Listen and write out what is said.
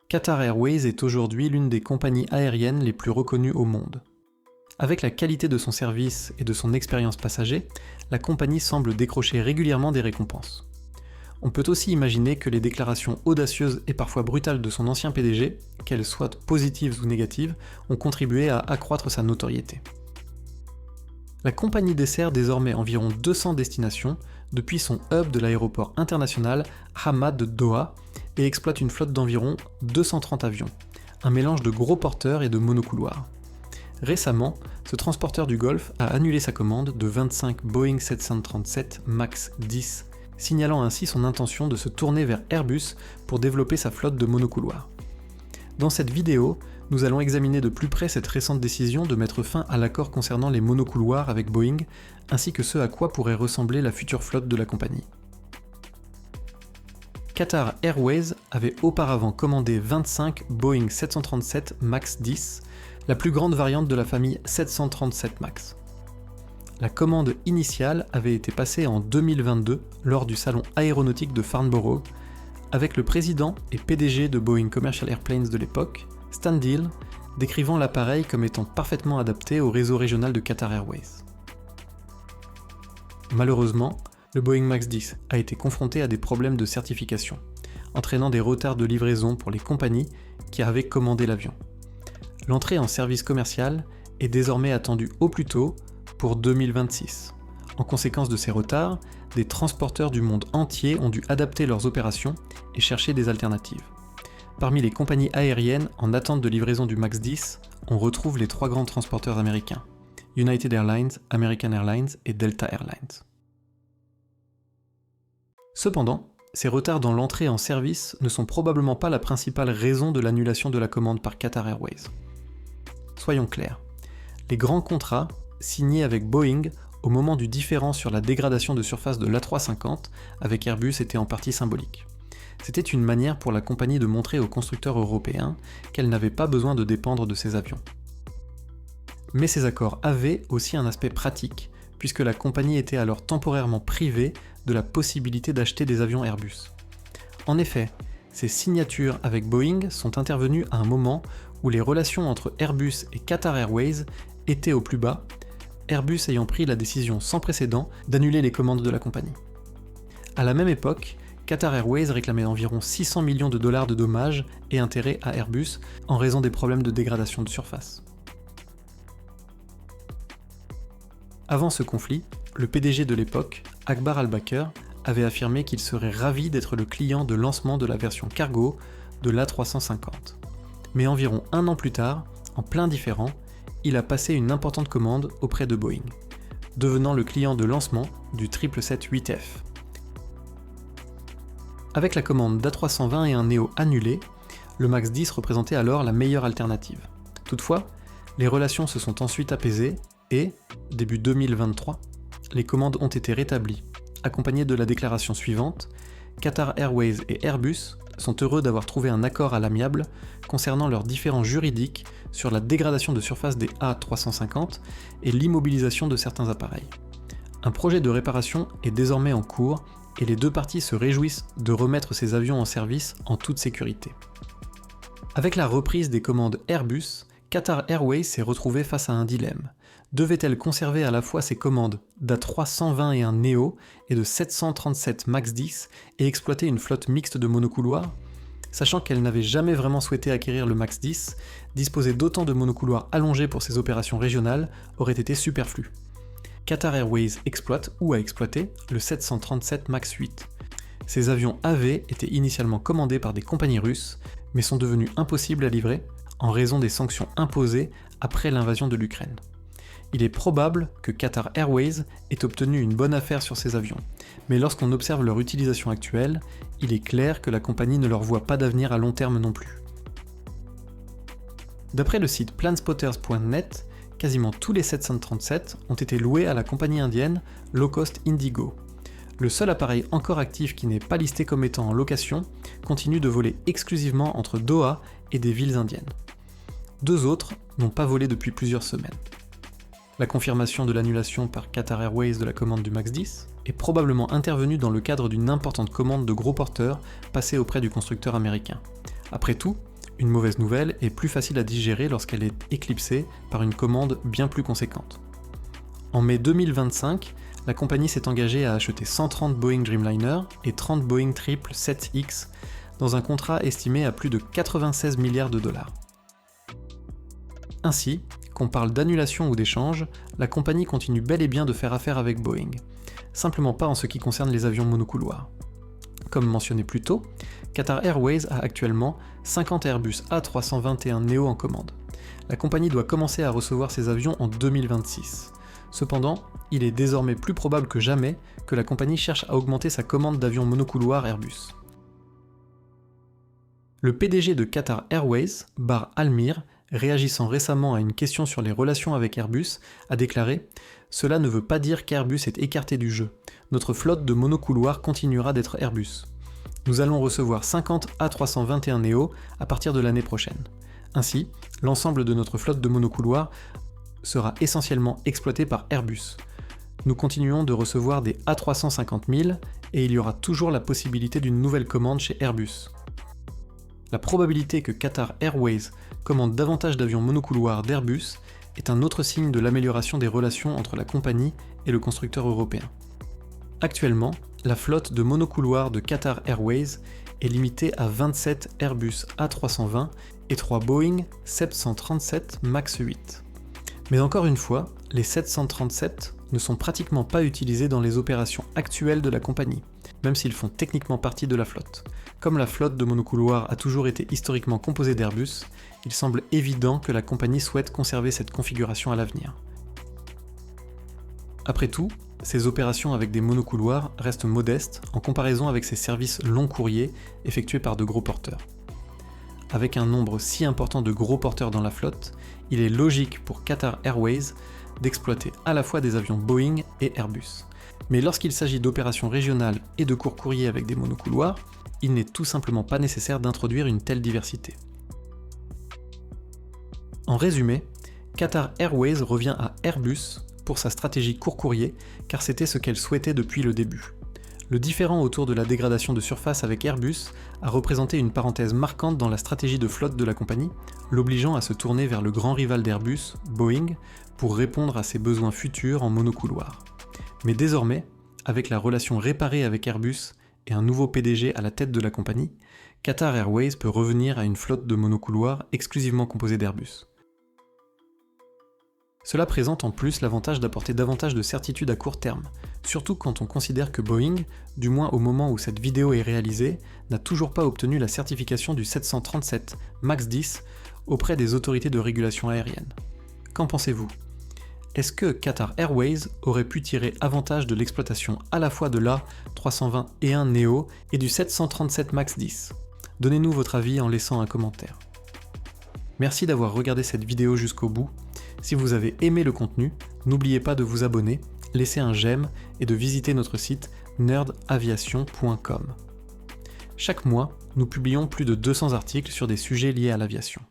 Qatar Airways est aujourd'hui l'une des compagnies aériennes les plus reconnues au monde. Avec la qualité de son service et de son expérience passager, la compagnie semble décrocher régulièrement des récompenses. On peut aussi imaginer que les déclarations audacieuses et parfois brutales de son ancien PDG, qu'elles soient positives ou négatives, ont contribué à accroître sa notoriété. La compagnie dessert désormais environ 200 destinations depuis son hub de l'aéroport international Hamad de Doha et exploite une flotte d'environ 230 avions, un mélange de gros porteurs et de monocouloirs. Récemment, ce transporteur du Golfe a annulé sa commande de 25 Boeing 737 MAX 10, signalant ainsi son intention de se tourner vers Airbus pour développer sa flotte de monocouloirs. Dans cette vidéo, nous allons examiner de plus près cette récente décision de mettre fin à l'accord concernant les monocouloirs avec Boeing, ainsi que ce à quoi pourrait ressembler la future flotte de la compagnie. Qatar Airways avait auparavant commandé 25 Boeing 737 MAX 10, la plus grande variante de la famille 737 MAX. La commande initiale avait été passée en 2022 lors du salon aéronautique de Farnborough, avec le président et PDG de Boeing Commercial Airplanes de l'époque, Stan Deal, décrivant l'appareil comme étant parfaitement adapté au réseau régional de Qatar Airways. Malheureusement, le Boeing MAX 10 a été confronté à des problèmes de certification, entraînant des retards de livraison pour les compagnies qui avaient commandé l'avion. L'entrée en service commercial est désormais attendue au plus tôt pour 2026. En conséquence de ces retards, des transporteurs du monde entier ont dû adapter leurs opérations et chercher des alternatives. Parmi les compagnies aériennes en attente de livraison du MAX 10, on retrouve les trois grands transporteurs américains, United Airlines, American Airlines et Delta Airlines. Cependant, ces retards dans l'entrée en service ne sont probablement pas la principale raison de l'annulation de la commande par Qatar Airways. Soyons clairs, les grands contrats signés avec Boeing au moment du différend sur la dégradation de surface de l'A350 avec Airbus étaient en partie symboliques. C'était une manière pour la compagnie de montrer aux constructeurs européens qu'elle n'avait pas besoin de dépendre de ces avions. Mais ces accords avaient aussi un aspect pratique, puisque la compagnie était alors temporairement privée de la possibilité d'acheter des avions Airbus. En effet, ces signatures avec Boeing sont intervenues à un moment où les relations entre Airbus et Qatar Airways étaient au plus bas, Airbus ayant pris la décision sans précédent d'annuler les commandes de la compagnie. À la même époque, Qatar Airways réclamait environ 600 millions de dollars de dommages et intérêts à Airbus en raison des problèmes de dégradation de surface. Avant ce conflit, le PDG de l'époque, Akbar Al-Bakr, avait affirmé qu'il serait ravi d'être le client de lancement de la version cargo de l'A350. Mais environ un an plus tard, en plein différend, il a passé une importante commande auprès de Boeing, devenant le client de lancement du 777-8F. Avec la commande d'A320 et un Neo annulée, le MAX 10 représentait alors la meilleure alternative. Toutefois, les relations se sont ensuite apaisées et, début 2023, les commandes ont été rétablies, accompagnées de la déclaration suivante: Qatar Airways et Airbus sont heureux d'avoir trouvé un accord à l'amiable concernant leurs différends juridiques sur la dégradation de surface des A350 et l'immobilisation de certains appareils. Un projet de réparation est désormais en cours et les deux parties se réjouissent de remettre ces avions en service en toute sécurité. Avec la reprise des commandes Airbus, Qatar Airways s'est retrouvée face à un dilemme. Devait-elle conserver à la fois ses commandes d'A321 Neo et de 737 MAX 10 et exploiter une flotte mixte de monocouloirs? Sachant qu'elle n'avait jamais vraiment souhaité acquérir le MAX 10, disposer d'autant de monocouloirs allongés pour ses opérations régionales aurait été superflu. Qatar Airways exploite ou a exploité le 737 MAX 8. Ces avions avaient été initialement commandés par des compagnies russes, mais sont devenus impossibles à livrer en raison des sanctions imposées après l'invasion de l'Ukraine. Il est probable que Qatar Airways ait obtenu une bonne affaire sur ces avions, mais lorsqu'on observe leur utilisation actuelle, il est clair que la compagnie ne leur voit pas d'avenir à long terme non plus. D'après le site planspotters.net, quasiment tous les 737 ont été loués à la compagnie indienne Low Cost Indigo. Le seul appareil encore actif qui n'est pas listé comme étant en location continue de voler exclusivement entre Doha et des villes indiennes. Deux autres n'ont pas volé depuis plusieurs semaines. La confirmation de l'annulation par Qatar Airways de la commande du MAX 10 est probablement intervenue dans le cadre d'une importante commande de gros porteurs passée auprès du constructeur américain. Après tout, Une mauvaise nouvelle est plus facile à digérer lorsqu'elle est éclipsée par une commande bien plus conséquente. En mai 2025, la compagnie s'est engagée à acheter 130 Boeing Dreamliner et 30 Boeing 777X dans un contrat estimé à plus de 96 milliards de dollars. Ainsi, qu'on parle d'annulation ou d'échange, la compagnie continue bel et bien de faire affaire avec Boeing, simplement pas en ce qui concerne les avions monocouloirs. Comme mentionné plus tôt, Qatar Airways a actuellement 50 Airbus A321neo en commande. La compagnie doit commencer à recevoir ces avions en 2026. Cependant, il est désormais plus probable que jamais que la compagnie cherche à augmenter sa commande d'avions monocouloirs Airbus. Le PDG de Qatar Airways, Bar Almir, réagissant récemment à une question sur les relations avec Airbus, a déclaré « Cela ne veut pas dire qu'Airbus est écarté du jeu. Notre flotte de monocouloirs continuera d'être Airbus. Nous allons recevoir 50 A321neo à partir de l'année prochaine. Ainsi, l'ensemble de notre flotte de monocouloirs sera essentiellement exploité par Airbus. Nous continuons de recevoir des A350 000 et il y aura toujours la possibilité d'une nouvelle commande chez Airbus. La probabilité que Qatar Airways commande davantage d'avions monocouloirs d'Airbus est un autre signe de l'amélioration des relations entre la compagnie et le constructeur européen. Actuellement, la flotte de monocouloirs de Qatar Airways est limitée à 27 Airbus A320 et 3 Boeing 737 MAX 8. Mais encore une fois, les 737 ne sont pratiquement pas utilisés dans les opérations actuelles de la compagnie, même s'ils font techniquement partie de la flotte. Comme la flotte de monocouloirs a toujours été historiquement composée d'Airbus, il semble évident que la compagnie souhaite conserver cette configuration à l'avenir. Après tout, ces opérations avec des monocouloirs restent modestes en comparaison avec ces services long courriers effectués par de gros porteurs. Avec un nombre si important de gros porteurs dans la flotte, il est logique pour Qatar Airways d'exploiter à la fois des avions Boeing et Airbus. Mais lorsqu'il s'agit d'opérations régionales et de courts courriers avec des monocouloirs, il n'est tout simplement pas nécessaire d'introduire une telle diversité. En résumé, Qatar Airways revient à Airbus pour sa stratégie court courrier, car c'était ce qu'elle souhaitait depuis le début. Le différend autour de la dégradation de surface avec Airbus a représenté une parenthèse marquante dans la stratégie de flotte de la compagnie, l'obligeant à se tourner vers le grand rival d'Airbus, Boeing, pour répondre à ses besoins futurs en monocouloir. Mais désormais, avec la relation réparée avec Airbus et un nouveau PDG à la tête de la compagnie, Qatar Airways peut revenir à une flotte de monocouloirs exclusivement composée d'Airbus. Cela présente en plus l'avantage d'apporter davantage de certitude à court terme, surtout quand on considère que Boeing, du moins au moment où cette vidéo est réalisée, n'a toujours pas obtenu la certification du 737 MAX 10 auprès des autorités de régulation aérienne. Qu'en pensez-vous ? Est-ce que Qatar Airways aurait pu tirer avantage de l'exploitation à la fois de l'A321neo et du 737 MAX 10 ? Donnez-nous votre avis en laissant un commentaire. Merci d'avoir regardé cette vidéo jusqu'au bout. Si vous avez aimé le contenu, n'oubliez pas de vous abonner, laisser un j'aime et de visiter notre site nerdaviation.com. Chaque mois, nous publions plus de 200 articles sur des sujets liés à l'aviation.